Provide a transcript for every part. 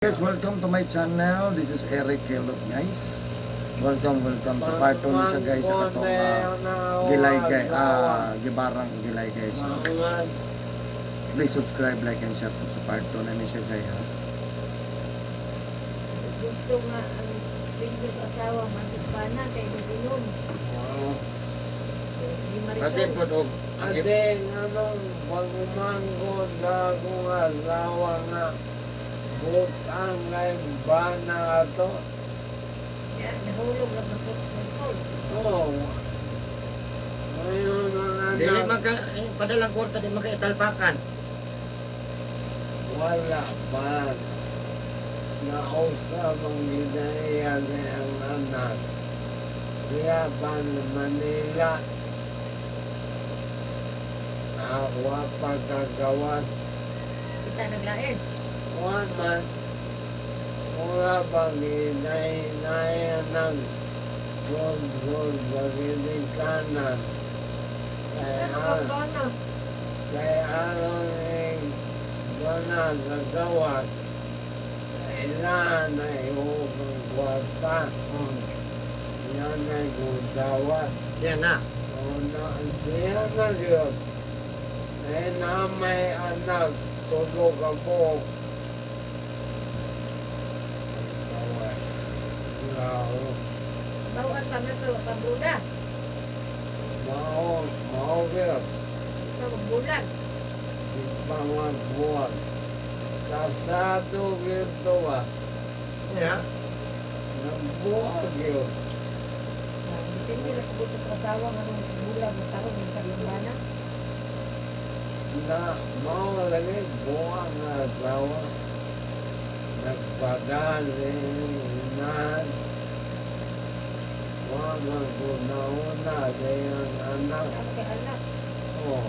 Guys, welcome to my channel. This is Eric Kelot, guys. Welcome sa part 2 sa guys sa katong Gilay guys, Gibarang Gilay guys. So, please subscribe, like and share sa part 2 na ni siya ha. Gusto nga ang single sa asawa, matisbana kay Lulun. Kasi po og Adeng anong pagumangkot na akong asawa nga butang ngay bana ato. Ya, nahulog lang masuk. Oo. Ngayon ang Dili anak, maka padalang kwarta di makaitalpakan. wala pa. Nausap ang ginaya niya ang anak. Kaya pa Manila. Awa pagkagawas. Kita naglain. Waman, wala bang inay-inaya ng sol-sol sa gilid kanan. Kaya ano gana sa gawas. Kailangan ay hukong kwata. Yan ay gudawat. Yan na. Siya na yun. Na may anak, tulog ako. Bawaan pa na to, pagbuda. Mau girl, Ito, magbulag. ipangan buwan. Kasado girl ba? Ya. Nagbuwag yun. Hindi na kabuto sa asawa nga nung bulag, magkaroon ng kalimbana. Na mau lagi buwan na asawa. Nagpadali na. Wala ko nauna sa iyong anak. Ang kay anak. Oh.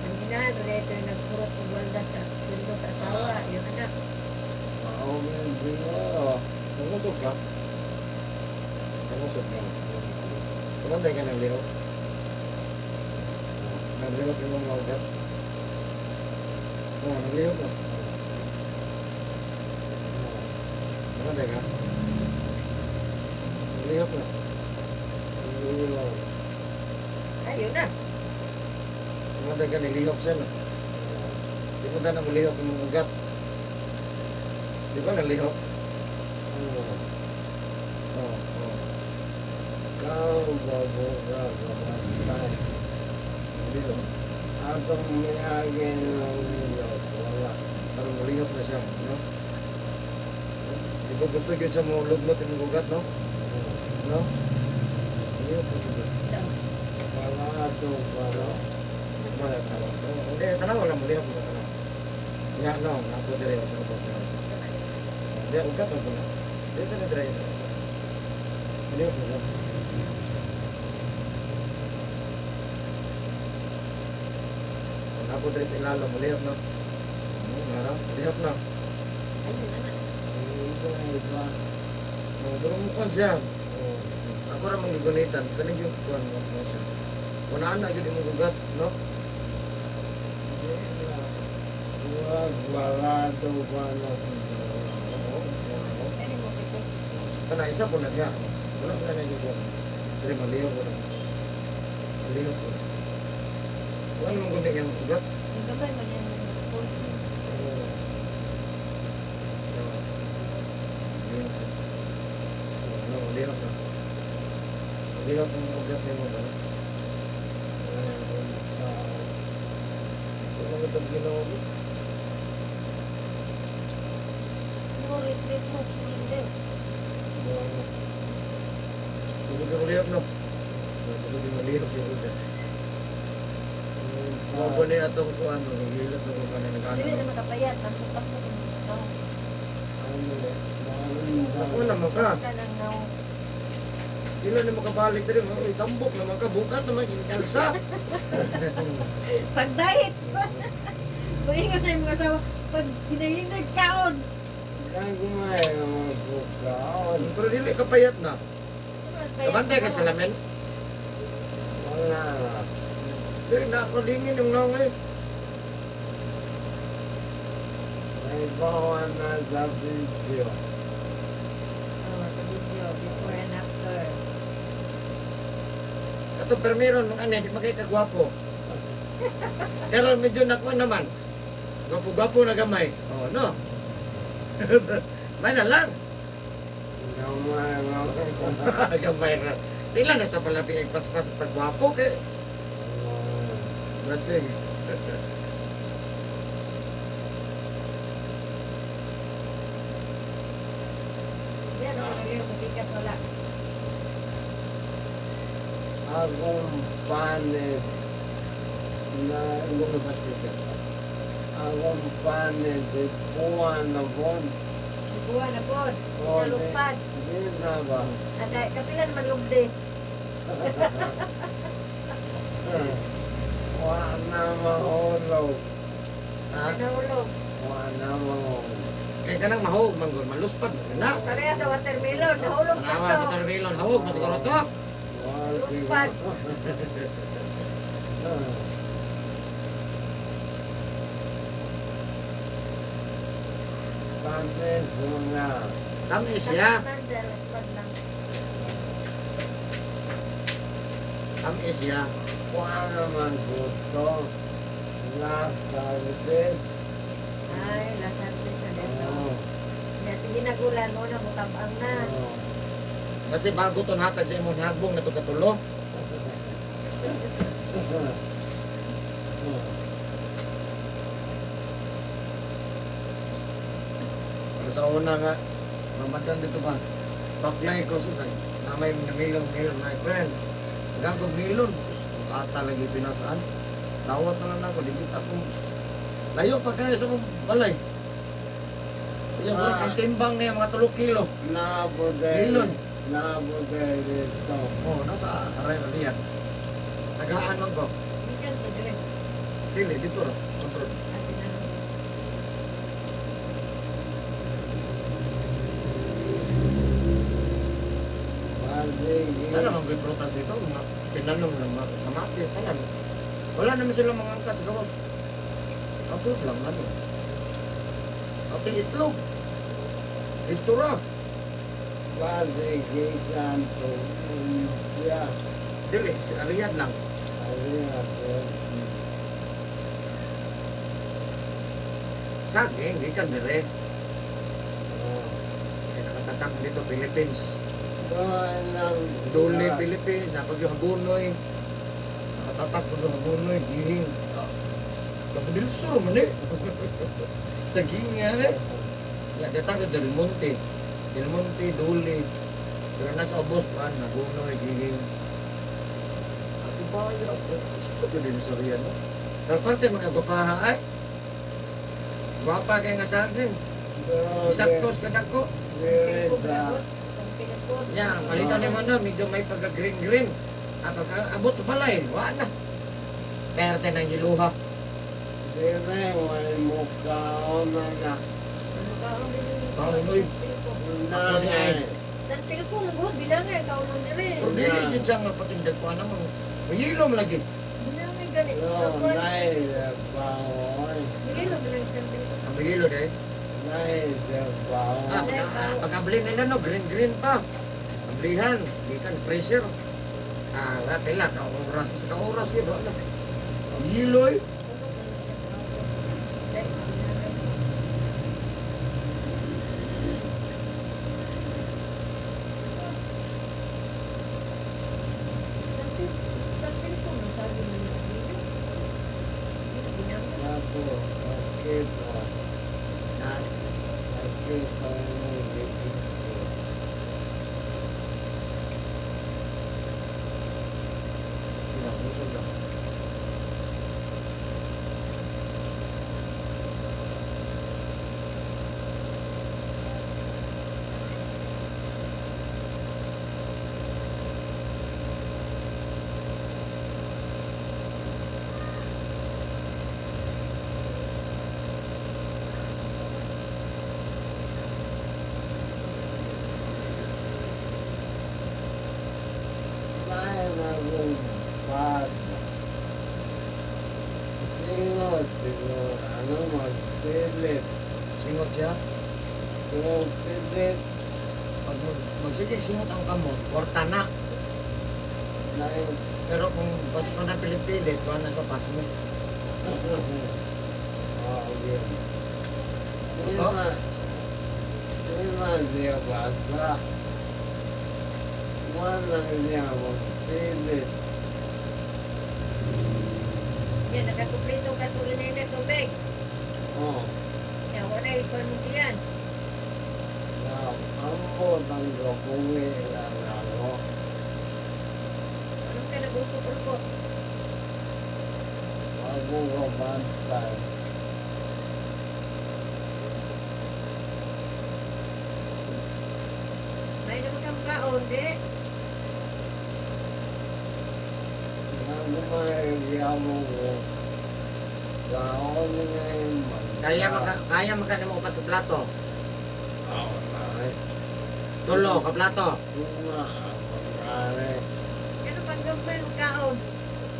Ang inahan, reto yung nagpurot ng walda sa sundo sa asawa, yung anak. Maugin siguro. nangusog ka. Nangusog ka. Kumantay ka ng lihok. Naglihok yung mga ugat. Oo, naglihok ka. Kumantay ka. Naglihok na. Ayun na. Kumantay ka, naglihok siya na. Di mo na naglihok yung mga ugat. Di ba naglihok? Oo. Kau babuka kamatay. Naglihok. Atong miyagin ng ilot. Wala. Parang malihok na siya, no? Di ba gusto yun siya mo lugnot yung ugat, no? No? Malihok na siya. Wala atong paro. Wala, tanaw. Hindi, tanaw lang, malihok na tanaw. Nga, no, napo dire ako sa ugat. Hindi, ugat na po na. Dito na dire. Malihok na siya. Napo dire sa ilalo, malihok na. Malihok na. Ayun na nga. Iba. Pero mukhang siya. Ako rin magigunitan. Kanig yung kuhan mo siya. Kunaan na agad yung ugat, no? Wala atong paro. Pwede mo pitik. Kana isa po na niya. Wala po na niya yung pero malihok ko na. Malihok ko na. Wala mong gundi yung ugat. Yung gabay mo yan. Malihok na. Malihok yung ugat niya mo ba? Kung mga tas ginawa mo. Mo, retreat mo. Hindi. Gusto ka malihok, no? Gusto ka malihok yung ugat. Mga po niya itong kuhan mo. Nagilat na kung kanina Dili nag-ano. na makapayat. Ang tutak mo. Ako naman ka. Ka nang naw. Hindi na makabalik rin. Uy, tambok naman ka. Bukat naman kinikalsa. Pag-diet. Kung ingat na yung mga asawa. Pag hinahinag kaon. Kaya kumain ang mga bukaon. Pero dili ka payat na. Kabantay ka sa lamin. Wala. Dili na ako lingin yung nangay. gawa na sa video. Oh, sa video, before and after. Ato permiro nung ano, di magay kagwapo. Pero medyo nakuha naman. Gwapo-gwapo na gamay. Oh, no? May na lang. Gamay mo. Gamay na. Ilan na ito pala pinagpas-pas pagwapo kay Basig. Yan, oh, lagyan sa bigas wala. Akong panit na Lumabas bigas. akong panit ipuan na bon. Buwan na po. Naluspad. Di na ba? At kapilan malugdi. Wa na mahulog. Ha? Nahulog. Wa na mahulog. Kaya ka nang mahog, manggol, maluspad. Na. Pareha sa watermelon. Nahulog pa Tanawa, to. watermelon, hawog, masiguro to. Luspad. Tamis nga. Tamis siya. Takas man dyan, luspad lang. Tamis siya. Wa naman gusto. Nasa bits. Ay, lasang sa dito. Oh. Yan, sige nagulan mo na, mutabang na. Oh. Kasi bago to hatag sa imong hagbong na to katulo. Pero sa una nga, ramadan dito ba? Baklay ko sus, namay milong my friend. Gagog milon. Ata lagi pinasaan. Tawat na lang ako, di kita ko. Layo pa kayo sa mong balay. Iya, murag ang timbang niya mga 3 kilo. Nabuday. Milon. Nabuday dito. Oh, nasa aray na niya. Tagaan man ko. Ikan to, direct. Dili, dito ro. Kontrol. At tinanong. Sige. Wala namang good prutas dito. Mga tinanong lang, mamati. Tanan. Wala naman silang mga angkat sa gawas. Abot lang, ano. Ati itlog. Ito ra. Sige kanto. India. Dili, si Ariad lang. Arigato. Saging, ikan dire. Oh. Kaya nakatatak dito, Philippines. Doon lang. Duli, Philippines. Napag yung hagunoy. Nakatatak po yung hagunoy. Gihing. Kapadilisor man eh. Saging nga eh. Ya, datang ke Del Monte. Del Monte, Duli. Pero nasa ubos pa, nagunoy, gihing. At iba yun, gusto ko din sa riyan, no? Pero parte mag-agapaha ay. Gwapa kayo nga sa akin. Isaktos ka na ko. Dire sa. Ya, malito ni mo na, medyo may pagka-green-green. At pagka-abot sa balay, wala na. Perte ng iluha. Dire may mukhaon na na. Kaunoy. Nanay. Stantil ko, magod, bilangay, kaunon dire. Pero dili din siya nga patindag ko, ano mo. Mayilom lagi. Bilangay ganito. No, nay bawoy. Bilangay bilang stantil ko. Ang mayilo dahil. Nay bawoy. Pag-abli nila no, green-green pa. Ablihan, di kan pressure. Ratila, ka-oras, isa ka-oras yun, wala. Ang hiloy. Stantil ko, masabi mo yung bilangay. Bilangay. Ako, sakit ah. Na, Sakit ang ngipin ko. pinapusog lang. Nay nagong bad. Sino siguro ano magpilit. Singot siya. Pilit. Pag magsigig singot ang kamot, kwarta na. Dahil. Pero kung pas ko na pilit-pilit, kuha na sa pasmo. Oo, yun. Ito? Lima siya basa. Walang siya magpilit. Yan, nakakumpleto ka ito inay tubig. Oo. Yan, wala ikon mo diyan. Ambot ang kapungi lang ako. Anong ka nagutot-utot? Ako kabantay. May naman kang kaon, di? Ako maigyamu ko. Kaon nga yung Kaya magkano mo upat plato? Ako na eh. Tulo ka plato. Tunga ako na eh. Ano pang gawin mo kaon?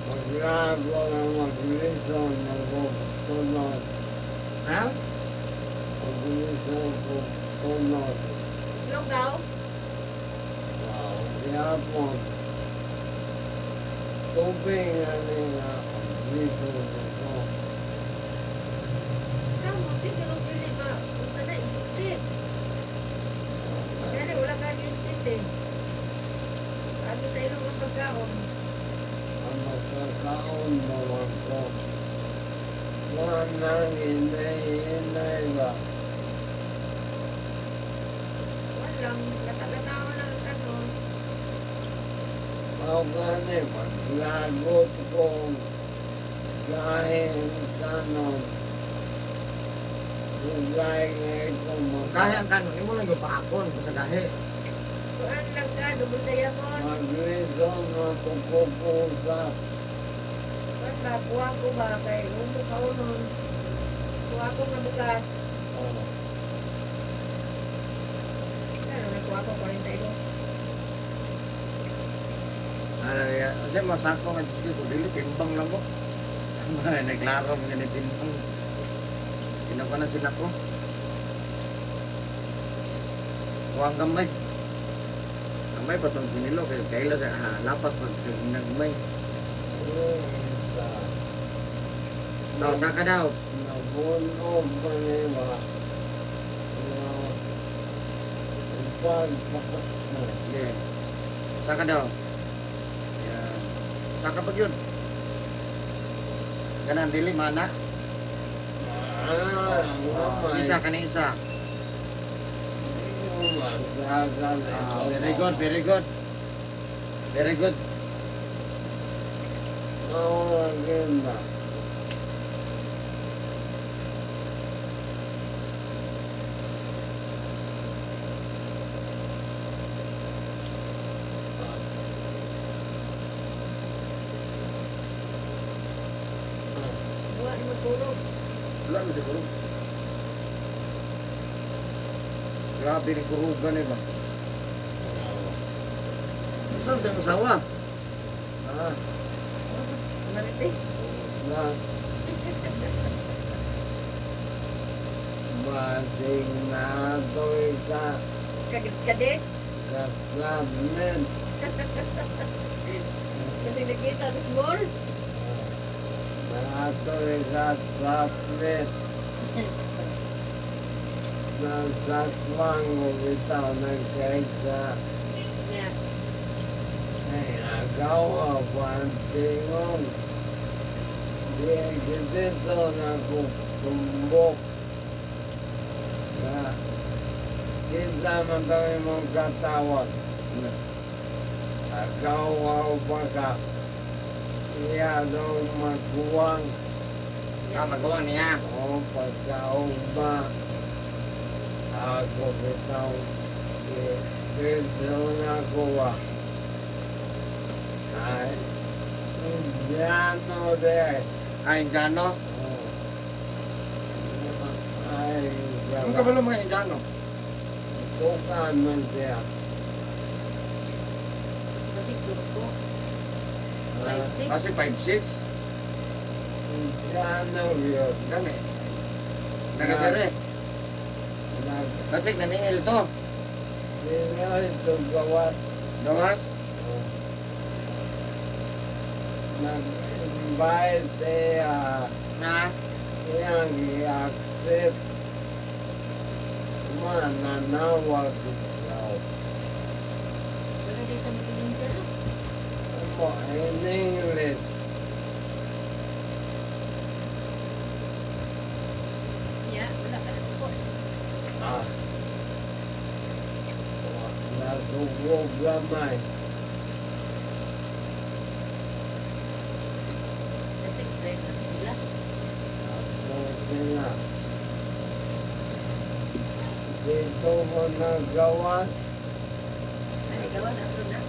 Maglago na maglison magpupunod. Ha? Maglison ko punod. Lugaw? Wow, yapon. Tubig nga nila maglison ko. Kamu, tigilong dili ba? Kung sana ijitin. Kaya wala kang ijitin. Agi sa ilong ang pagkaon. Ang magkakaon naman ko. Wanang inay ba? Walang, natatanaw lang ang kanon. Ako gani, maglagot ko kahit kanon. Gaya ko Kahit ang kanon, imo lang yung paakon sa gahe. Kuan lang ka, double diamond. maglison na pupupusap. Kuan ba, kuha ko ba? Kay umo kaunon. Kuha ko na bugas. Oh. Ano, nakuha ko 42. Kasi masako nga Diyos ko, dili, timbang lang ko. Naglaro mga ni timbang. Kinuha na sila ko. Huwag gamay. Gamay pa itong pinilo, kaya kaila sa lapas pag nagmay. Isa. Daw, saka daw. Nabunog pa nila. Pagpapakot. Sige. Saka daw. Yan. Saka pag yun. Ganang dili, mana. Isa ka na isa. Very good, very good. Very good. Maganda. Buwan magturog. Wala mo siguro. Grabe ni kurugan eh ba? Saan tayo masawa? Ah, Marites. na. Masing na ito ka. Kadit-kadit. Kasabit. Kasi nakita sa small. Nato'y kasabit. Nasakwang ko bitaw ng kaisa. Yan. Ay, agaw ako ang tingong. Di kitito na kukumbok. Na, kinsa man daw imong katawag. Agaw ako baka. Iya daw magkuwang. Magawa niya. O pagkaugba. Ako bitaw. Kinsa na kuwa. Ay, Indiano de. Ay, Indiano. Oh. Ay, Ang kabalo mga Indiano. tukan man siya. Kasi turko. Ah, 5'6". Kasi 5'6". Indiano yun. Gani. Nagadere. Basig naningil to. Nila ito gawas. Gawas. Nag-invite siya. Na. Yang i-accept. Mananawag ikaw. Wala din sa matiling ka na. Ano, in English. Yeah, wala ka na support. Ah. Nasugod gamay. Kasi friend lang sila. Ako sila. Dito ko nagawas. Ano gawa na ako na?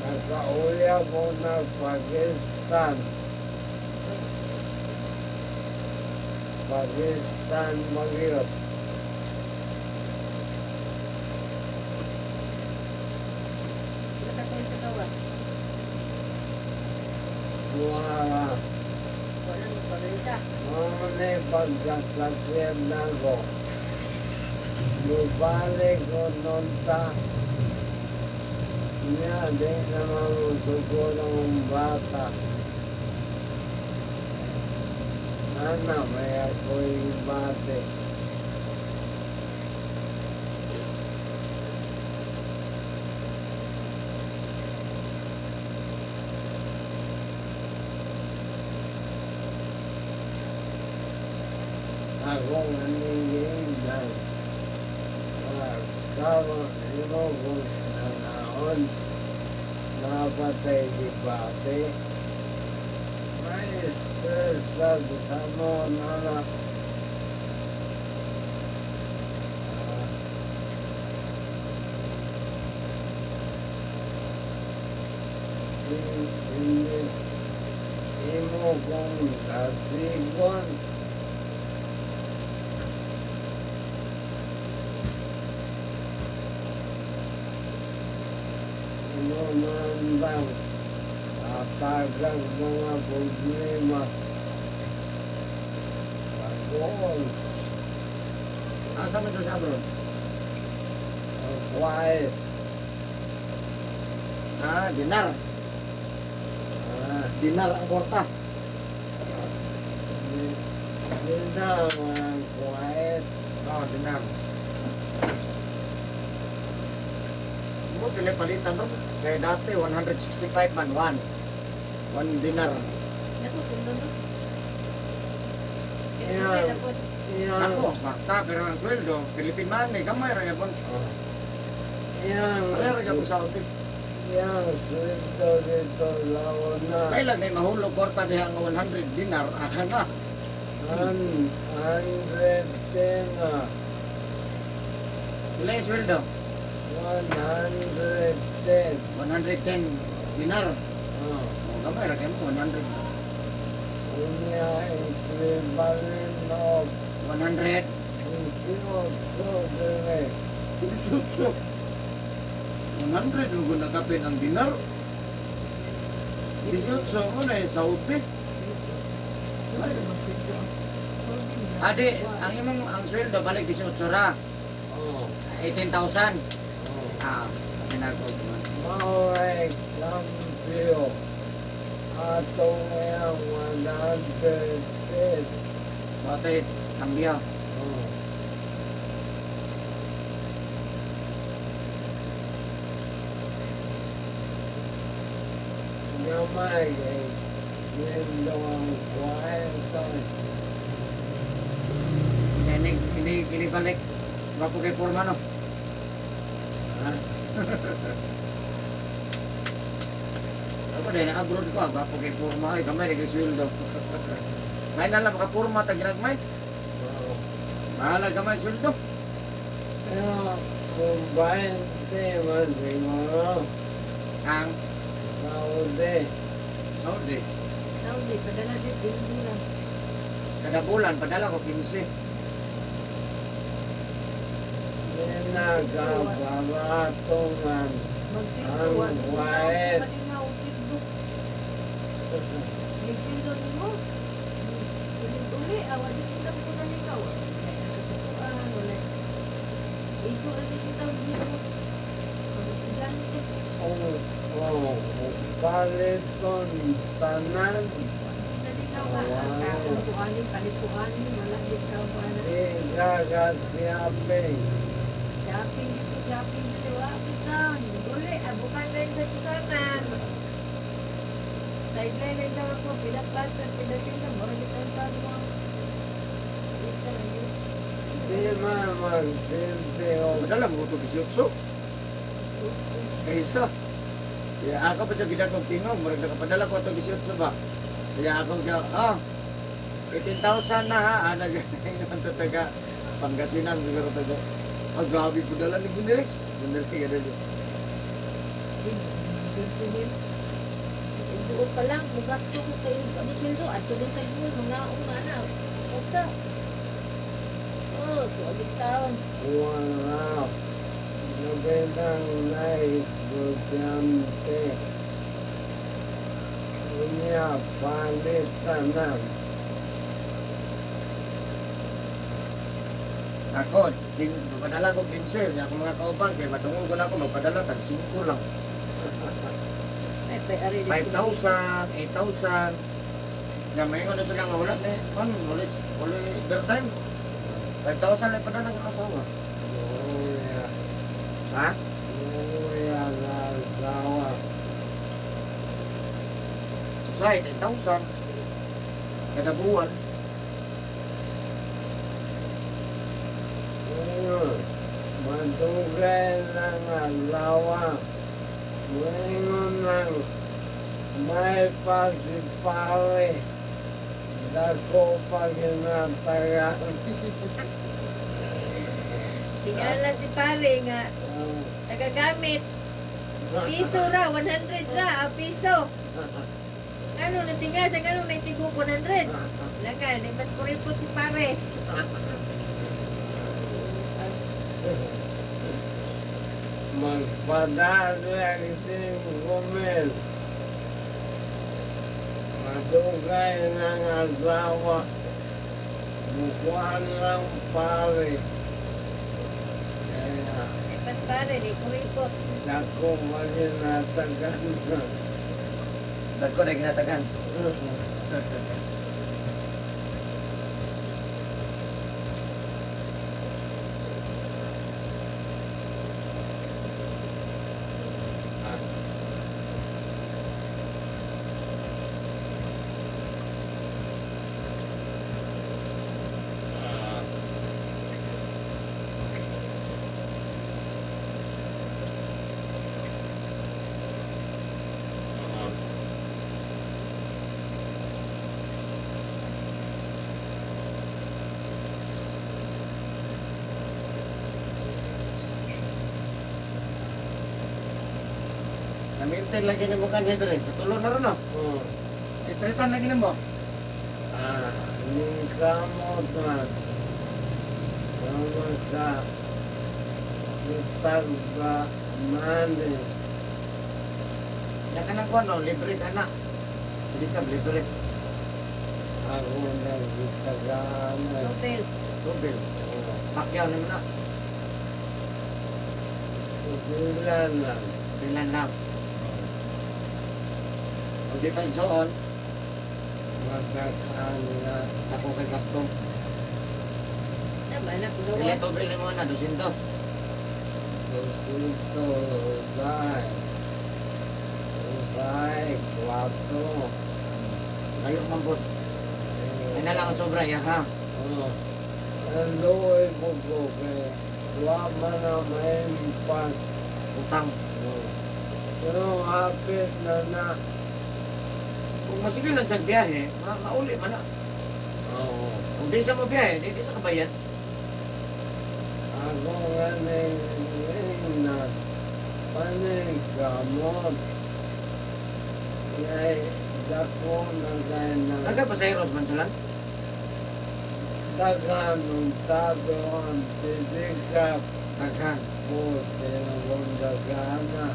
Nakauwi ako ng Pakistan. Pakistan magyot. Sila ka sa gawas. Wala. Wala nang pabalita. Mga pagkasakyan ako. Lubalik ko nun ta. Niya, di naman usuko ng bata. Nana, may ako'y bate. Ako nanginginan. Kama, ino ko nanaon. Napatay di bate. May stress lang sa mo, nana. Inis, imo kong kasigon. Ano man bang atagang mga problema. Pagod, Asa man sa abroad? quiet. Dinar. Ah, Dinar ang kwarta. Hindi naman quiet. Dinar. Mo pili palitan ro. Kaya dati 165 man 1 dinar. Naku, sundo no? Yeah. Ako, bakta pero ang sweldo Philippine money gamay ra gyapon. Wala ra gyapon sa Saudi. Yang sweldo dito lawan na. Kailan may mahulog kwarta diha nga 100 dinar aka na. 100 tenga. Wala yung sweldo 110. 110 dinar. Oh. Gamay ra gyapon 100. Unya equivalent of 100. 18 dere. Kinisutso. 100 lugo na kapin ang dinar. 18 mo na yung Saudi. Adi, ang imong ang sweldo balik 18 ra. Oh. 18,000. Oh. Pinagod man. Mauay kampyo. Atong yang 110. Batay, kambyo. Oh. Gamay eh. Sweldo ang 40. Kini balik. Bapo kay forma no. Ha? Ako dahil naka-abroad ko, bapo kay forma. Ay, kamay, naging sweldo. Ngayon na lang, maka-forma, tag-ginagmay. Oo. Bahala gamay sweldo. Pero kung 20 man siguro Ang Saudi. Saudi. Saudi, padala din din sila. Kada bulan, padala ko 15. Pinagabaratungan. Magsweldo, Ang wala quiet. na nga ang sweldo. Yung sweldo ni mo. Ulit uli, awa din lang po na ikaw. Wala na sa kuan, wala. Ito rin kita virus. Ang estudyante. Paliton tanan. Naligaw ka. Ang kakukuhanin, kalikuhanin, malapit ka ba na. Ikakasyape. Shopping dito, shopping dito. Wapit down. Uli, bukan rin sa kusanan. Sideline lang daw ako. Pinapatan, pinatinda. Marami kang mo. Ito lang yun. Di man magsilbi o Madala mo ito bisyoso. Kaysa. Kaya ako pa siya ginagong tingog. Marag nakapadala ko ito bisyoso ba? Kaya ako kaya, 18,000 na ha. Ano ganyan ito taga Pangasinan. Siguro taga. Grabe po dala ni Gunirix. Gunirix ka na dyan. Pinsuhin. Buot pa lang, mugasto ko kayo pamikildo at tuloy tayo mo, mga umana. Oksa. Oh, sulit taon. wala. Nabedang nais estudyante. Unya palitanan. Ako, padala ko 15. Ako mga kauban. Kaya matungol ko na ako. Magpadala tag 5 lang. Ay, pay-ari. 5,000, 8,000. Nga may nga na sila nga wala na. Wala overtime. 5,000 lang padala ng asawa. Uya. Ha? Uya na asawa. Sa 10,000. Kada buwan. Ngayon, madugay ng alawa. Ngayon ng may pasipare. Dako pa ginatagan. Tingala si pare nga, nagagamit. Piso ra, 100 ra, ang piso. Ano, natinga sa gano'n, naitigo 100. Langan, iba't kuripot si pare. Magpadala ang gumil. Madugay ng asawa. Bukuan lang pare. Kaya Ay, pas pare, di kuripot. dako maginatagan na. Dagko na ginatagan. Namintin lagi ni mo kanya dito. Tutulong na rin no. Oh. Estretan lagi ni mo. Ni kamot na. Kama ka. Itag ba mani. Yan ka ng kuwan no. Libre ka na. Hindi ka libre. Ako nagitagaan na. Hotel. Tubil. Pakyaw naman na. Tubilan lang. Bilan lang. Kung di pa igsoon, Magkakaan na. ako kay gasto. Tama, anak, sa Ilan gawas. tubil ni mo na? 200. Kusito, usay. Usay, 4. Layo mambot. Ay na lang ang sobra ya ha. Oh. Nandoy po ko kay wa man na may pas. Utang. Pero hapit na na. Kung masigil lang sa biyahe, mauli man na. Oo. Kung di sa mo biyahe, di sa kabayan. Ako nga na paning gamot. Yay, dako na kaya na. Taga pa sa Eros Mansalan? Daghan ng tado ang titikap Daghan. po tinawang dagana.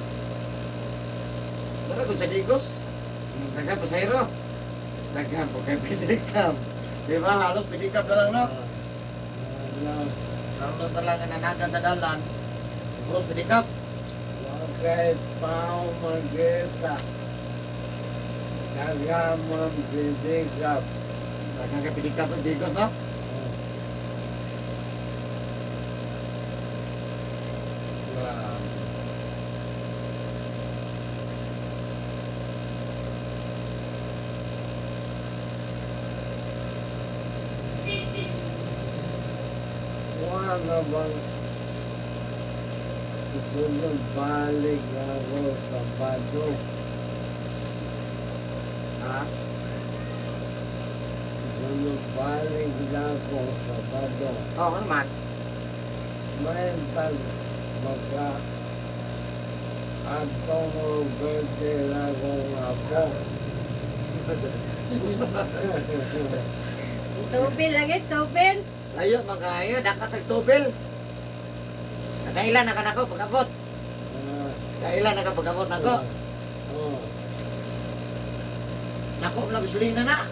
Mura kung sa Digos? Daghan pa sa Ero? Daghan po kay Pidikap. Di ba? Halos Pidikap na lang no? Alas, Carlos na lang ang nanagan sa dalan. Cross pedicab. Bakit pa ako magkita? Kagamang pinikap. Dagang kay pedicab ng Digos, no? Wala bang sunod balik ako sa Bado? Ha? Sunod balik ako sa Bado. Oo, ano naman? May tag baka atong birthday akong apo. Tubil lagi, tubil. Layo, magkayo. Dakat nagtubil. Nakailan na ka na ko pag-abot. Kailan na ka pag-abot na ko. Oh. Nako na gasolina na.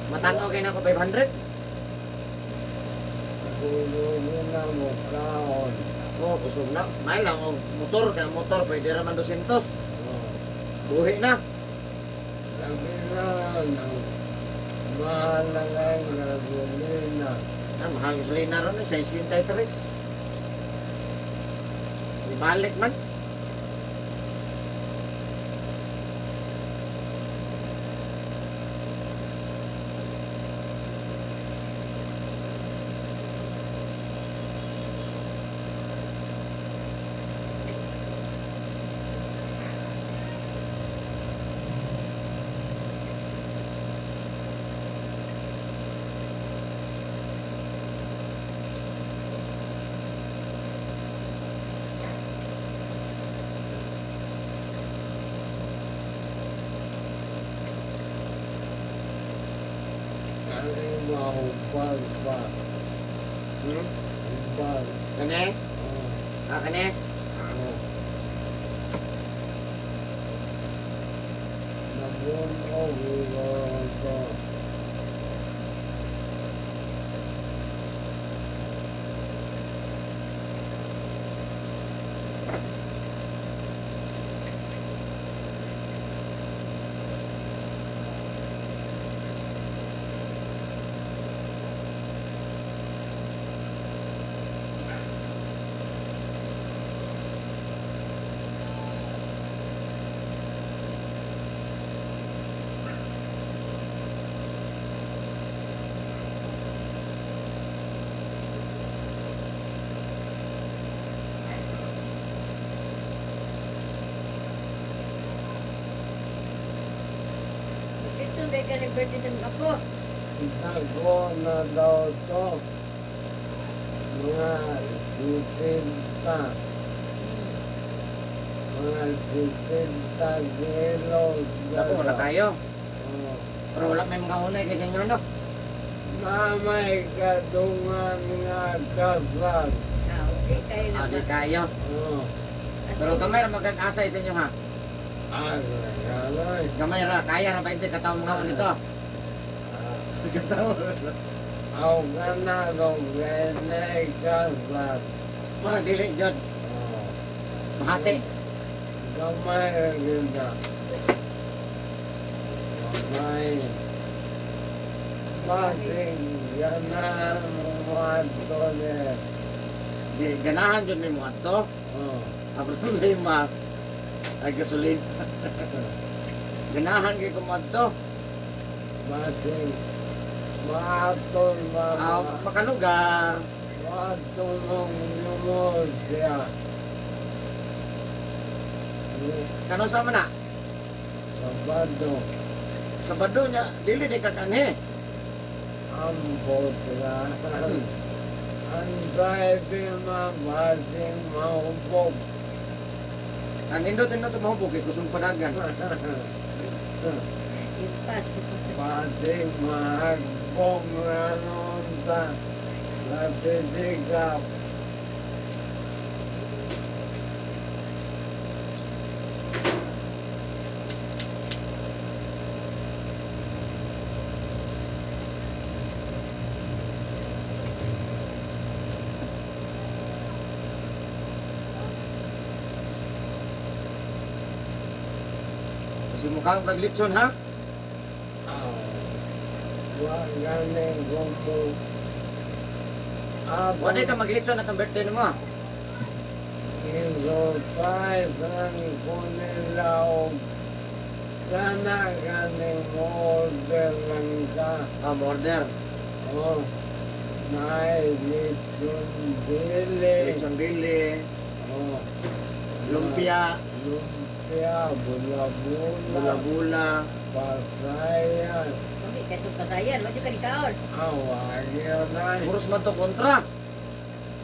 Matanaw kayo na ko 500. Kulungin na mukhaon. Oo, kusog na. May lang, oh, motor ka, motor. Pwede naman 200. Oh. Buhi na. Sabi na ng mahalagang gasolina. Ah, mahal gasolina ron, 63. Ibalik man. Kaling mahupag pa. Hmm? Hupag. Kane? Ah, kane? Oh. Nabuno ko. Kitso ba ka nag-birthday sa mga apo? Itago na daw to. Mga sitinta. Mga sitinta kilos. Ako, wala kayo. Oh. Pero wala may mga unay kasi inyo, no? Na may kadungan nga kasal. Ah, okay kayo Ah, di naman. kayo. Oh. Pero gamay ra magkakasay sa inyo, ha? Agay. Gamay ra, kaya ra ba hindi kataw mga unay to? Kataw. Ako ka na kung kaya kasal. Mga dili, Jod. Oh. Mahati. Gamay ra kita. Gamay. Basing ganahan mo ato niya. Di, ganahan Jod may mga to. Oh. Abro problema. Ay gasolin. Ganahan kay kumadto. Basing maatol Ah, mama. makalugar. Maatol mong lumod siya. Kano sa mana? Sabado. Sabado niya, dili di kakanhe. Ambot na. Ang driving na basing mahubog. Ang indot-indot mahubog kay kusong padagan. Impas. Basing mahagbong na noon sa natitigap. Si mukhang naglitson ha? Wag galing kumo. Wala ka maglitson at ang birthday mo. I-surprise lang ko nila o sana galing order lang ka. Order. Oh, nailitsun dili. Lechon Billy, Oh, lumpia, lumpia, bula-bula, bula-bula. pasayan. Kami, katong pasayan, wala ka likaon. Awag yun ay. Puros man to kontra.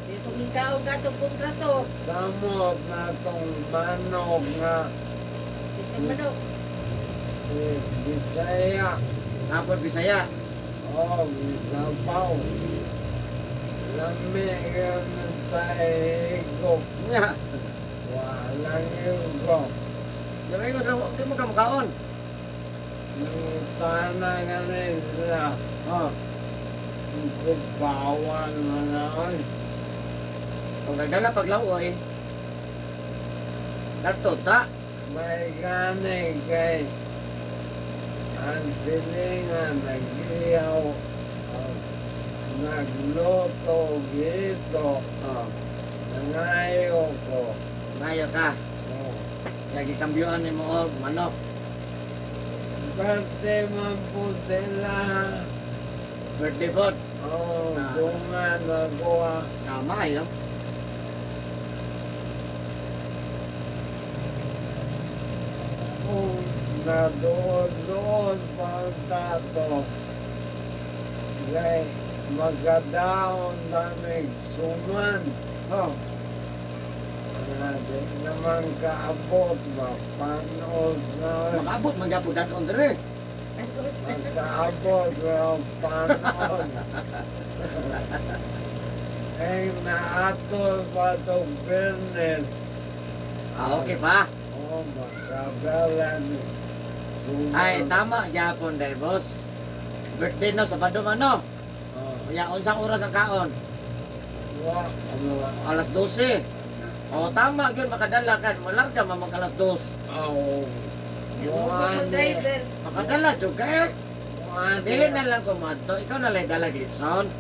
Itong likaon ka itong kontrato. Samot na tong manok nga Itong manok. Bisaya. Napon Bisaya. Oh, Bisapaw. Lami yun tayo. Nya, Walang yugo. sabi ko daw, di mo ka makaon. Nangutana nga na sila. Oh, Kupawan na na ay. kung nagdala paglawoy, karto ta. May gani kay ang silingan nag-iyaw. Nagluto gito. Oh, Nangayo ko. ngayo ka. Oh. Kaya gikambyoan ni mo og manok. Birthday man po sila. Birthday pot. Oh, dungan ako ah. Kamay, oh. Kung nadood-dood pa ang tato. Kay magadaon damig suman. Oh, Di naman kaabot ba? Panos na. makabot man gyapon dadon dire. Magkaabot ba? Panos. Eh, naatol pa itong business. Okay pa. Oh, magkabalan. Suman. Ay, tama gyapon dai, boss. Birthday no Sabado man no. Oh, Kaya unsang oras ang kaon? ano ba? Alas 12. O tama gyud makadala kan, malarga man mag alas 2. Oh, Yung driver. Makadala jud ka eh. Dili na lang kumadto, ikaw na lang dala gitson.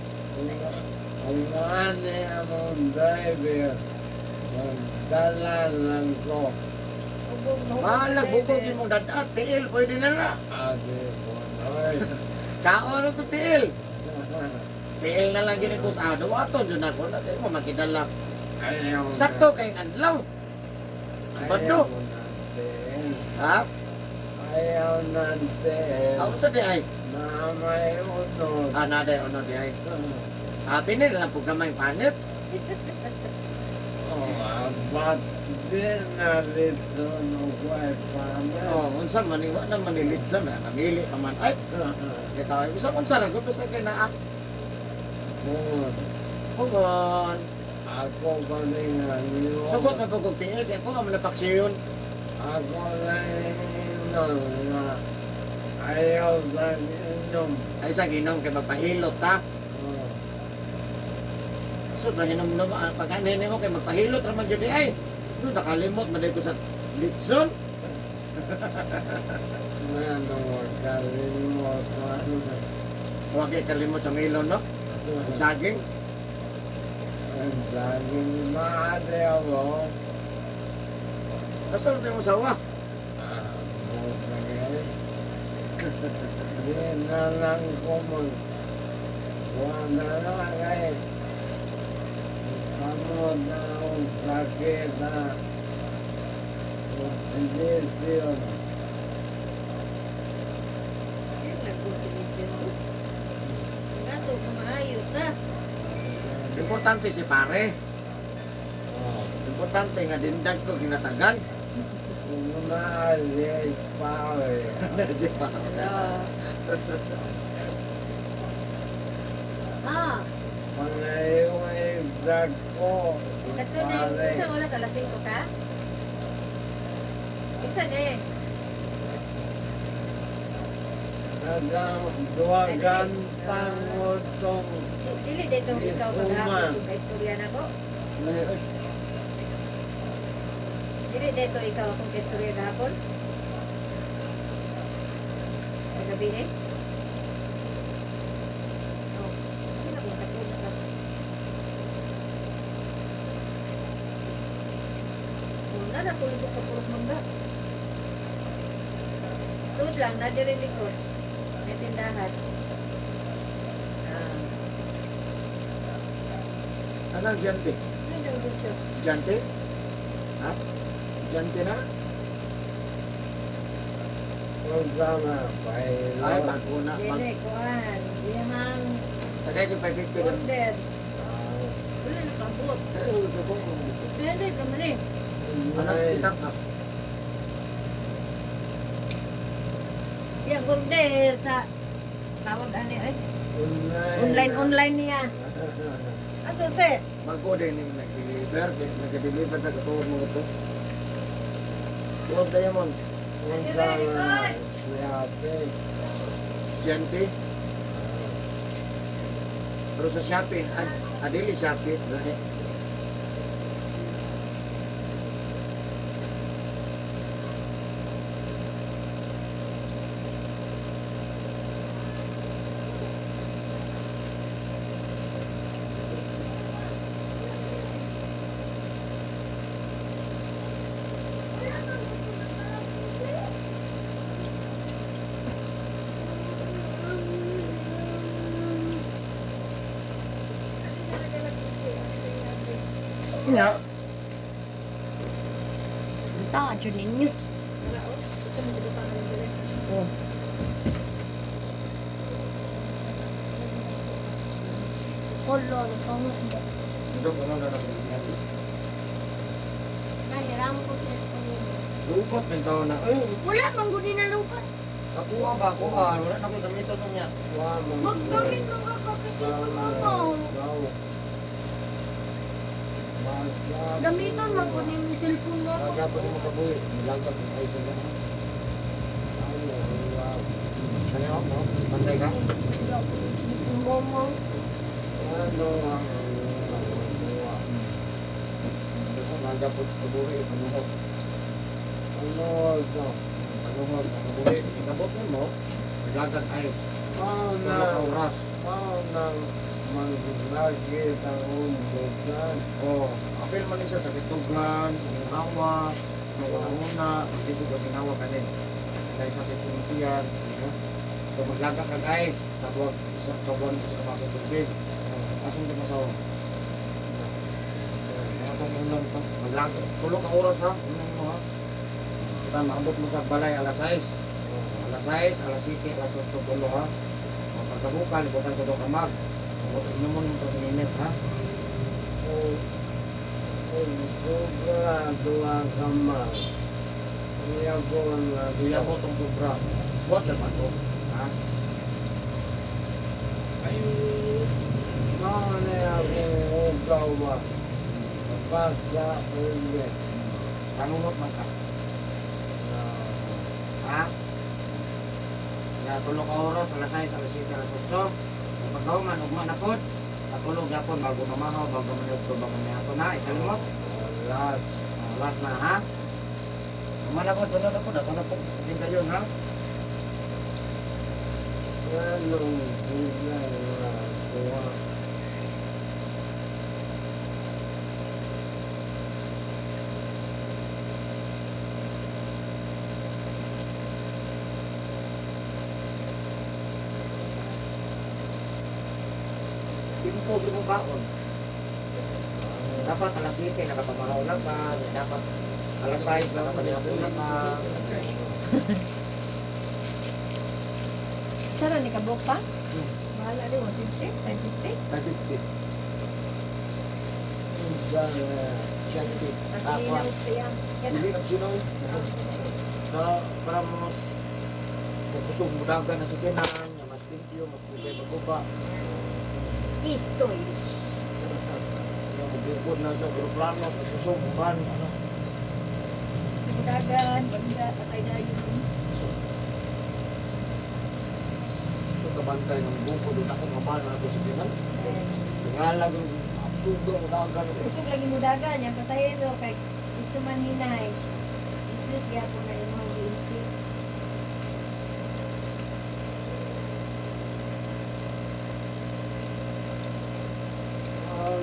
Ang ani among driver. Magdala lang ko. Mahal bukog yung mong dadat, tiil, pwede na na. Ate ko. Ay. Kaon ko tiil. Tiil na lang yun ito sa ado, ato dyan ako, na kayo mo makidala. Ayaw na. Sakto kayong adlaw. Sabado. natin. Ha? Ayaw natin. Ako sa di ay. Na may unod. Naday, ano di ay. Pinil lang po kamay panit. Oh, abat din na rito no kway Oh, unsa man iwa na manilit sa na, namili ka man. Ay, kita ay, bisa unsa ra gud sa kay naa. Kung Pugon. ako pa rin ang Sugot na pagod tiil, kaya ko man napaksiyon. Ako lang inom na ayaw sa inom. Ay sa ginom kay magpahilot ta. Oh, So, nahinom na pag anin mo kay magpahilot ra man gyud ay. Doon nakalimot maday ko sa litson. ano makalimot ano. Huwag kay kalimot sa milon, no? Ang saging. Ang saging maade ako. Asa na mo sawa? Di na lang ko mag wala na kay samod na akong sakit na oxidation. Nagkonsumisyon mo. Nga to, maayo ta. Importante si pare. Importante nga dindag ko ginatagan. Kung naasay pare. Si pare. Ah, Pangayong dag ko. kato na yung isang oras alas 5 ka? Minsan eh. Dua gantang utong Dili dito ikaw Isuman. maghapon kung kaistorya na ko. Dili dito ikaw akong kaistorya gahapon. gabi eh. Oh, ano na kung katulad na. Una na kulit sa purok mangga. Sud lang, na dire likod. May tindahan. Ah, Asan Jante? ay daw siya. Jante? Ha? Jante na? Kung sama, Ay, pailo. mag-una. Dili, kuan. Diyang Tagay sa 550 lang. order. Wala nakabot. Ay, ito po. Pwede ka man eh. Anas pitak ka. Yang order sa tawag ani ay online niya. Aso se. Mag-order yung nag-deliver. Nag-deliver na katuwag mo ito. Boss Diamond. Kung sama, siyate. Jante. Pero sa Shopee, adili Shopee. Lahi. Nya, Ta jud ninyo. oh, Polo ni kamu. ito ko na nalagyan. Nahiram ko sa Lukot ng taon na. Ay, wala man gudi na lupa. nakuha ba ako? Wala na ko gamito nung niya. Wag gamit mo ka kapit mo. Gamiton man ko ning cellphone mo. Kaya pa rin makabuhi. Nilangkat ng ayos na lang. Kaya ako, no? Pantay ka? Cellphone mo mo. Kasi nagapot kabuhi. Panuhot. Panuhot. Kabuhi. Ikabot mo, nilangkat ayos. Wala ka oras. Maglagit ang undugan. Oh, apel man siya sa kitugan, ginawa, una, iso ba ginawa kanin. Dahil sakit sinuntian, so maglaga ka guys, sa buwan, sa buwan sa baso tubig. Asong di masaw. Kaya kung ulang ito, maglaga, tulog ka oras ha, unang mo ha. Kita maabot mo sa balay alas 6, alas 6, alas 7, alas 8, tulo ha. Pagkabuka, libutan sa doon kamag. Inom mo nung init ha. Sobra dua kamar. Iya ko na Bila mo itong sobra. Buat naman to. Ha? Mane ako ugaw ba. Basta ulit. Panunot man ka. Ha? Ya, tulog ka oras, alas 6, alas 7, alas 8. Pagkaw man, ugma na po. Katulog yapon, bago mamahaw, bago maniog to, bago maniato na. Ikalimot. Last. Last na ha. Ugma na po, sunod na po. Dato na po. Tingin kayo ha. Anong bigay na kuha? Pinupuso mong kaon. Dapat alas 7 nakapamahaw lang ka. Dapat alas 6 nakapaniapo lang ka. Sara ni kabok pa? Bahala ni 150, 550. Tadi, cantik. Kasi Apa? nang siyang. Hindi na sinaw. Sa para mas kusog mudagan na sa kinan, mas limpyo, mas pwede magkuba. Istoy. Yung magbukod na sa aeroplano, kusog ban, ano. Sa budagan, banda, patay na yun. Ito kabantay ng bukod, doon ako mabal na ito sa kinan. Tingalag yung absurdo, mudagan. Gusto lagi mudagan, yung pasahero, kay gusto man hinay. Business, gapon na yung mga giinti.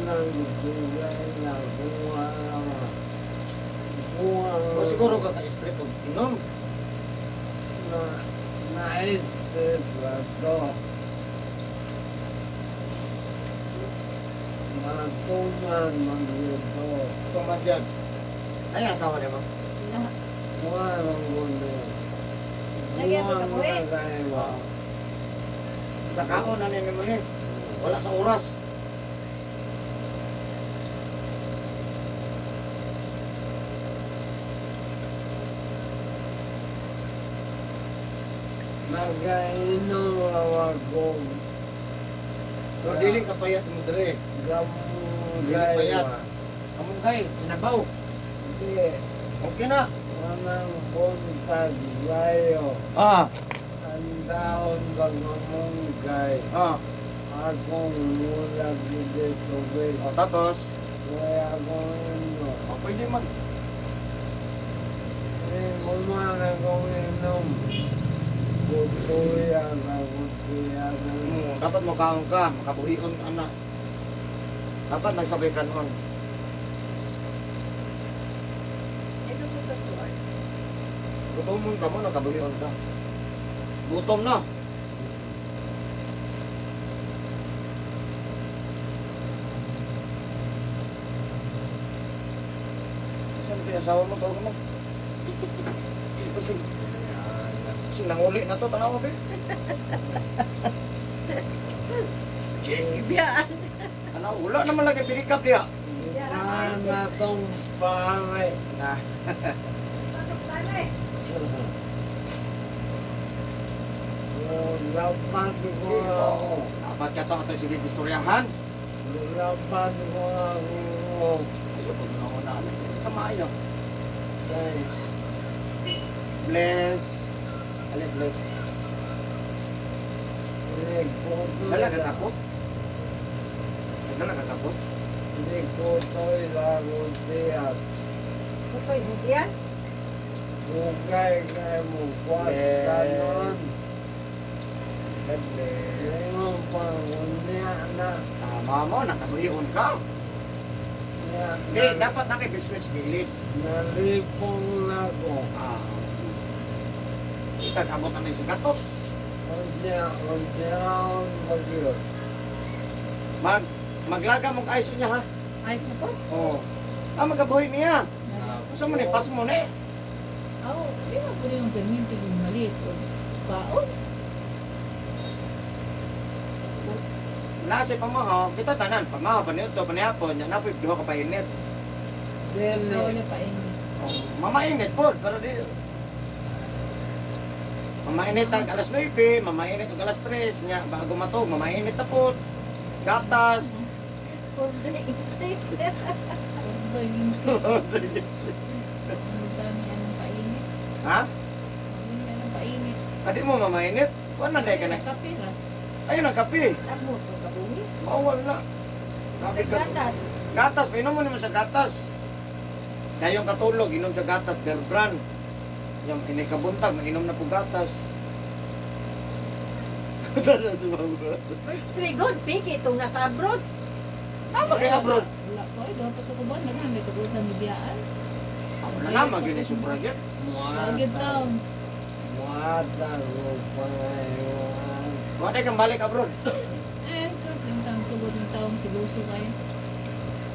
nang bigay na O siguro ka ka-straight o inom. na naisip ba to? Matuman magluto. Tuman dyan. Ay, asawa niya mo. Walang gulo. Lagyan mo ka, buhi. Sa kaon na nini mo ni. Wala sa oras. Magkainom ako. So, dili ka payat mo dire. Gamugay payat. ba? Among kay, sinabaw. Hindi. Okay na. Anang buntag layo. Ah. Ang daon bang mamungkay. Ah. Akong mula gede tubig. O, tapos, Kaya akong ino. pwede man. Kumain akong inom. Kutuyan ako tiyan. Dapat mo kaon ka, makabuhion ka na. Dapat nagsabay ka noon. Ito po katuan. Gutomon ka mo, nakabuhion ka. Gutom na. Saan kaya asawa mo? Tawag mo. Ito si nanguli na to, tanaw be. Biyaan. Tanaw, wala naman lagi pinikap niya. Sana tong pangay. Nah, Patok tali. Lapan ko ako. dapat ka to ato sige istoryahan. Lapan ko ako. Ayo pag ako namin. Kamayo. Kay Bless. Alin bless. Dalaga ka po? Dalaga ka po? Hindi ko to'y lago tiyan. Bukoy, yan. Bukay kay mo. Kwat ka nun. Ngayon pa unya na. Tama mo, nakabuhion ka. Eh, dapat nakibiskwits gilid. Nalipong na ko. Ah. Ikag-abot na sa gatos. Unya ang magyot. Maglaga mong ayos niya ha. Ayos na po. Oo. Magabuhi niya. Gusto mo ni, pas mo ni. Oo, di ba po yung perminti yung maliit o baon? Nasi pamahaw, kita tanan, pamahaw, paniuto, panihapon, yan napoy, duha ka painit. Dili. Wala pa ini. Oh, mamainit po, pero di... Mamainit tag alas 9, mamainit tag alas 3, niya, bago matog, mamainit na po. Gatas. Kurde, insik. Ano ba yung Ang dami anong painit. Ha? Ang dami anong painit. Adi mo mamainit? Kuan na day ka na. Kapira. Ayun ang kape. Sabot, kabuhi. Mawal na. Grabe ka. Gatas. Gatas, painom mo naman sa gatas. Kaya yung katulog, inom sa gatas, per brand. Yung inikabuntag, mainom na po gatas. Tara sa mga. Strigon, piki itong nasa abroad. Tama kay abroad. Wala ko ay dapat ako ba nagamit ako sa bibiyaan. Wala naman, gini sobra yan. Agad taon. Wata ko pa ngayon. Kung tayo kang balik abroad. Sus, yung taong tugod ng taong siluso kayo.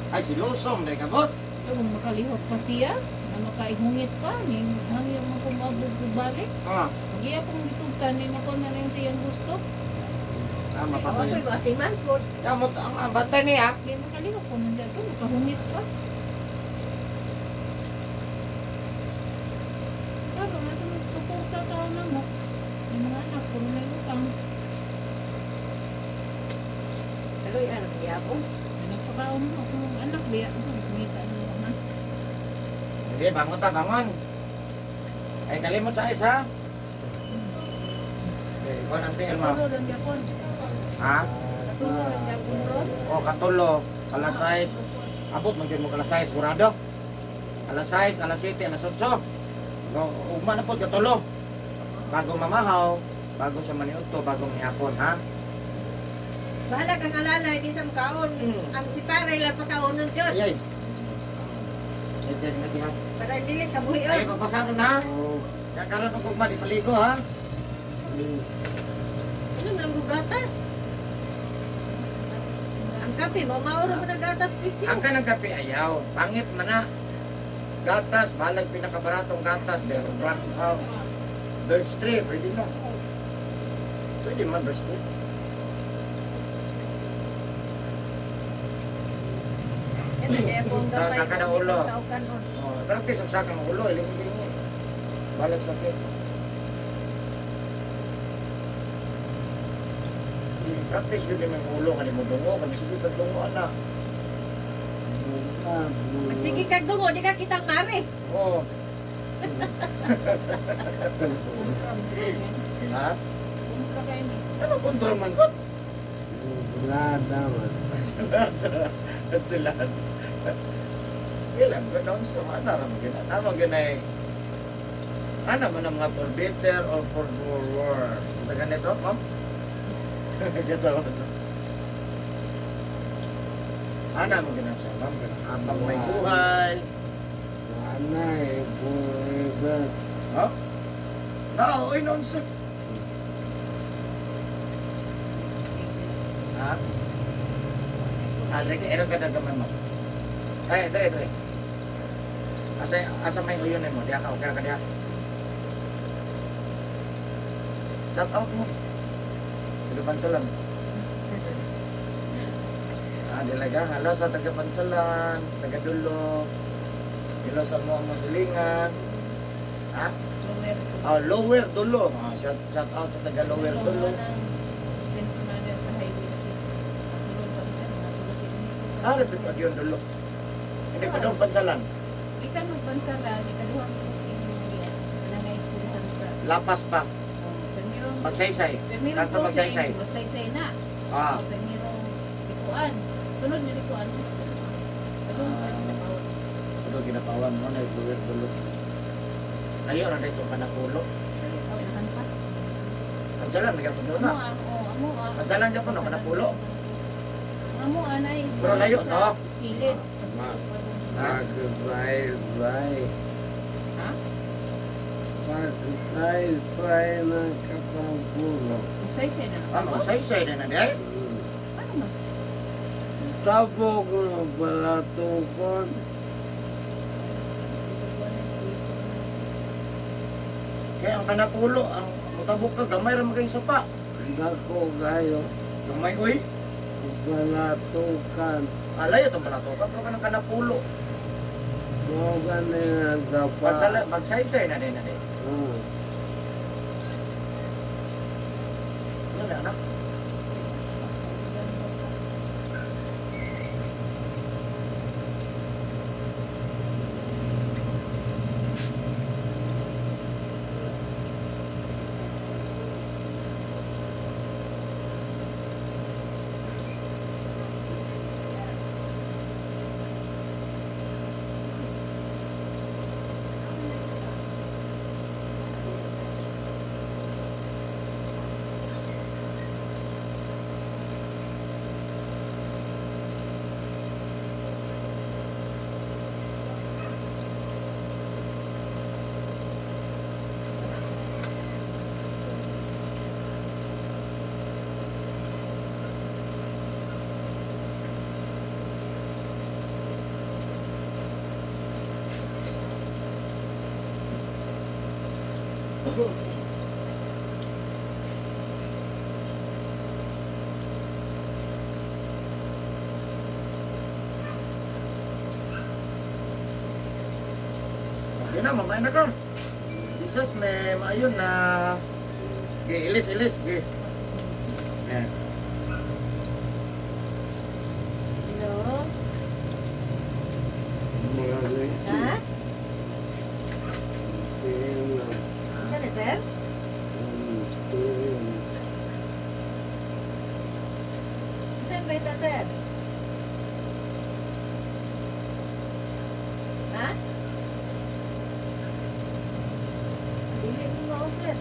Ay, si Lusom, dahil ka boss. Kung makalihok pa siya, na makaihungit pa, hanggang mo kumabog ko balik. Ah, Hindi akong itugtan, ni mo ko na lang siyang gusto. tama pa Ako to. ko atiman ko. Kamot ang bantay niya. Hindi makalihok ko nandiyan ko, makahungit pa. Pero nasa magsuporta tao na mo. Yung mga anak, puro na yung utang. Taloy, anak niya ako. Nagpakaon mo kung anak, biya. Kumita na naman. Hindi, bangon ta, bangon. Ay, kalimot sa isa. Okay, ikaw nanti, Elma. Katulog lang yapon. Ha? Katulog lang yapon ron. O, katulo. Alas 6. Abot, magyan mo alas 6, sigurado. Alas 6, alas 7, alas 8. No, ugma na po, katulo. Bago mamahaw, bago sa maniuto, bago mihapon, ha? Bahala kang alalay, di sa makaon. Ang si pare para ilang pagkaunon dyan. Ayay. Ito yung natihan. Para dili kabuhi Ay, on. papasado na. Oh, Kaya karoon ng kugma, di paligo ha. Ano mo lang gatas? Ang kape mo, mauro mo na gatas pisyo. Ang kanang kape ayaw. Pangit man na. Gatas, balag pinakabaratong gatas. Pero brand Bird Street, pwede na. Pwede man Bird Street. Yan, kaya po ang gamay. Sa kada ulo. Kaukanon. Oh, pero pisag-sakan ng ulo, iling-ilingi. Balag sakit. Practice yun yung ulo, kani mo dungo, kani sige ka dungo, anak. Magsige ka dungo, di ka kitang mare. Oo. Ha? Kumpra kayo ni. Ano kontra man ko? Wala naman. Silad. Ilan ba daw sa mga naramag yun? Naramag yun ay ano man ang mga for better or for worse. Sa ganito, ma'am? Gatawa siya. Ano mo ganun siya, ma'am? Habang may buhay. Wala eh, forever. Ha? Nao, ay nonsense. Ha? Dre, ero ka na gamay mo. Ay, dre. Asa may uyon mo, diya ka, okay ka diya. Shout out mo. Taga Pansalan. Dilaga, halo sa taga Pansalan, taga Dulo. Hilo sa mga silingan. Ha? Lower. Lower Dulo. Shout out sa taga Lower Dulo. Sentro na din sa highway. Kasulod pa rin. Repeat pag yun Dulo. Hindi pa daw Pansalan. Ikan magbansalan, ikaduhang ko si Julia. Nanay-eskulihan sa... Lapas pa. Permirong... Magsaysay. Permirong Kanto magsaysay. Magsaysay na. Ah. Permirong likuan. Sunod na likuan. Kaduhang ko yung napawag. Dulo ginapawan mo na Lower Dulo. Ayo ra dito panapulo. Inahan pa. Pansalan nagapuno Amo na. ang... Amo ang... Pansalan dyan po no, panapulo. Amo anay. Pero layo, no? Kilid. Ma. Ha? Pag-say-say. Ha? Pag-say-say ng katampulo. Magsaysay na. Magsaysay na na diyan. Ano man? Tapos na pala tukon. Kaya ang kanapulo, ang mutabok ka, gamay ra maging sapa. Dako kayo. Gamay uy. Balatukan. Alayo itong palatokan, pero ka ng kanapulo. Mga ganyan sa pa. Magsaysay na din na din. Hmm. Ano na anak? Yun na, mamaya na ka. Jesus name, ayun na. Ilis. Yan. Hello? Mga ganyan. Ha? Tingnan. Saan na, sir? Tingnan. Saan ba ito, sir? Ha? Dili ni mo, sir.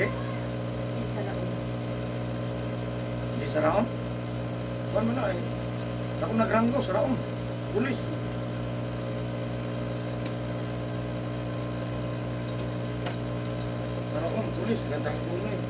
Pwede? Isa lang. Di sa raon? Kuhan mo na eh. Ako nagranggo sa raon. Pulis. Sa raon, pulis. Gantang puno eh.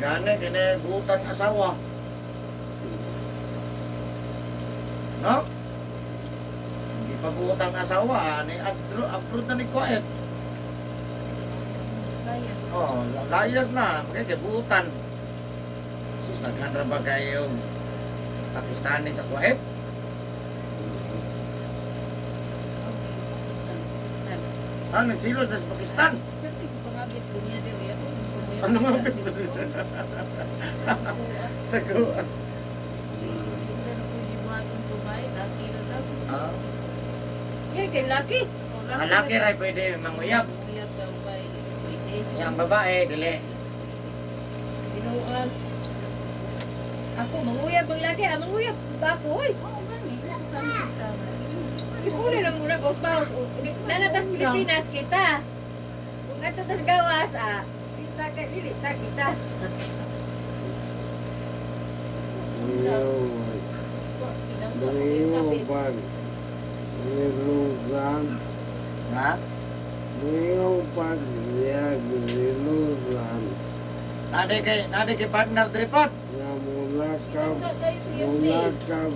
Gani, kinabutan asawa. No? Hindi pa buutan asawa, ni abroad na ni Kuwait. Layas. Oh, layas na, kaya buutan. Sus, naghandra ba kayo Pakistani sa Kuwait? Ah, nagsilos na sa Pakistan. Siyempre, pangabit ko niya din. Ano nga ba? Sa Kuwait. Ah, Yeah, kay laki. lalaki ray pwede manguyab. Yang babae, dili. Binuan. Ako, manguyab ang laki. Ah, manguyab ba ako, oy? Ipuli lang muna paus paus. Nanatas Pilipinas kita. Kung natatas gawas, kita ka, dili ta kita. Mayroon nilugan, Ha? mayroon nilugan Nade kay partner dripot. na mula ka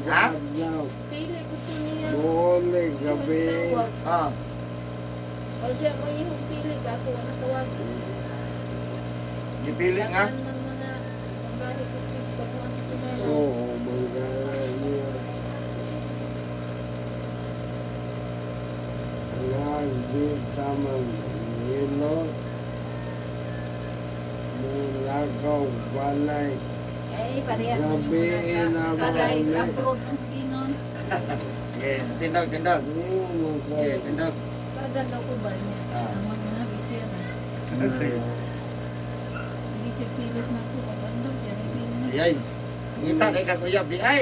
Ha? badlaw, Pili gusto niya. muli gabi, Ah, Kalau siya mo yung pili ka ako ang tawag. gipili nga. Mga pagbahi ko sa pagkuhan sa sumero. oo, manggara niya. Lagi taman nilo, mula ka balay, Eh, parehas na Gabi yung na mga sa kalay, maulit. abroad ang ginon. Sige, tindog. yun Sige, tindog. Padalaw ko ba niya? Ah. Ang mga bisya na. Sige. Hindi silos na ko. Pagandang siya. Hindi Ayay. Ngita kay kaguyab di ay.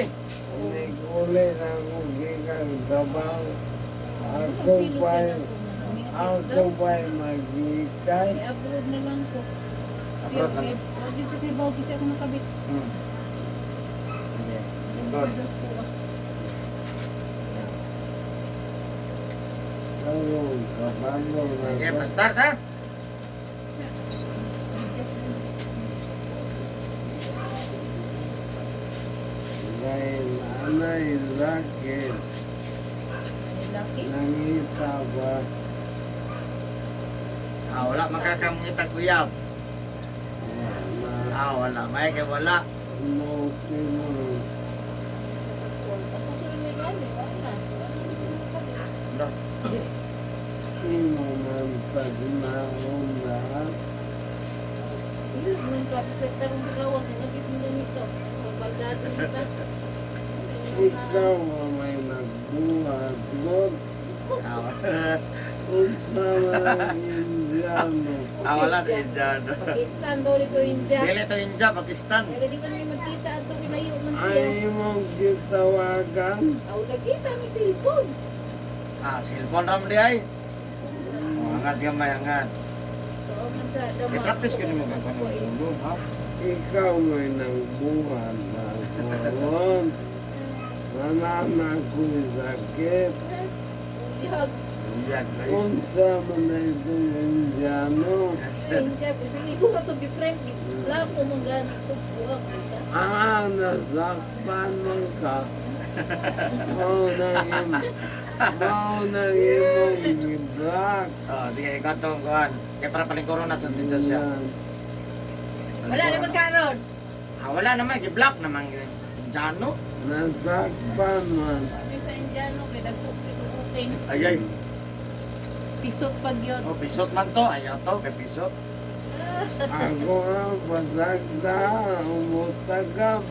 Nag-uli na akong gikan trabaho. Ako pa'y magikay. abroad na lang ko. Abroad na. Wag yun sa kibaw kasi ako nakabit. Hmm. Sige. Good. Karoon, kapano na Sige, pa-start ha. dahil anay lakit, Laki. nangita ba? Wala makakamungit ang kuyab. Na Wala. May kay wala. inuti mo. Ako sila may gali. Wala. No. Sino man pagnaon lahat. Ilag nung kapisektar ng bilawas. Nagit mo na nito. Pagbaldato nito. Ikaw ang may nagbuhat doon. Unsa man Indiano. Wala na India. Pakistan daw rito India. Dili to India, Pakistan. Kaya di pa namin magkita at kinayo man siya. Ay mong gitawagan. Aw, nagkita may cellphone. Cellphone ram di ay. Angat gamay, angat. Oo, man sa dama. I-practice ko ni mo gagawin. Ha? Ikaw may nagbuhat na koron. Nanana ko'y sakit. Dihag. Yan. Unsa man na itong Indiano. India. Sige, ko na to be frank. Wala ko mong ganito. Buwag. Nasakpan mo ka. Mao na imong gibrak. Sige, ikaw itong kuhan. Kaya para palingkuron na sa dito siya. Wala naman karon. Wala naman, i-block naman yun. Jano? Nasakpan man. Sabi sa Indiano, kaya nagpupitukutin. Ayay. Pisot pag yun. Pisot man to. Ayaw to, kay pisot. Ako ang pasagda. Umutagam.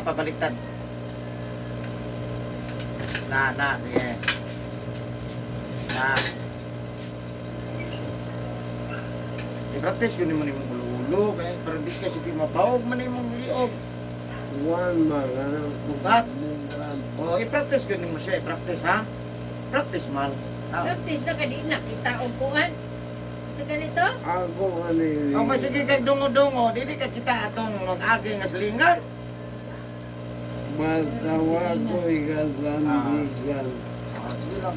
Pabaliktad. Sige. Na. I-practice ko ni mo ni mong ulo-ulo, kaya pero di kasi di mabawag man ni mong liog. One man, ano? Bukat. O, i-practice ko ni mo siya, i-practice ha? Practice man. Ah. Practice na kadi nakita og kuan. Sa ganito? Ako kanili. Okay, sige kay dungo-dungo, dili ka kita atong mag-agi nga silingan. Matawa ko ikasandigan. Sige lang.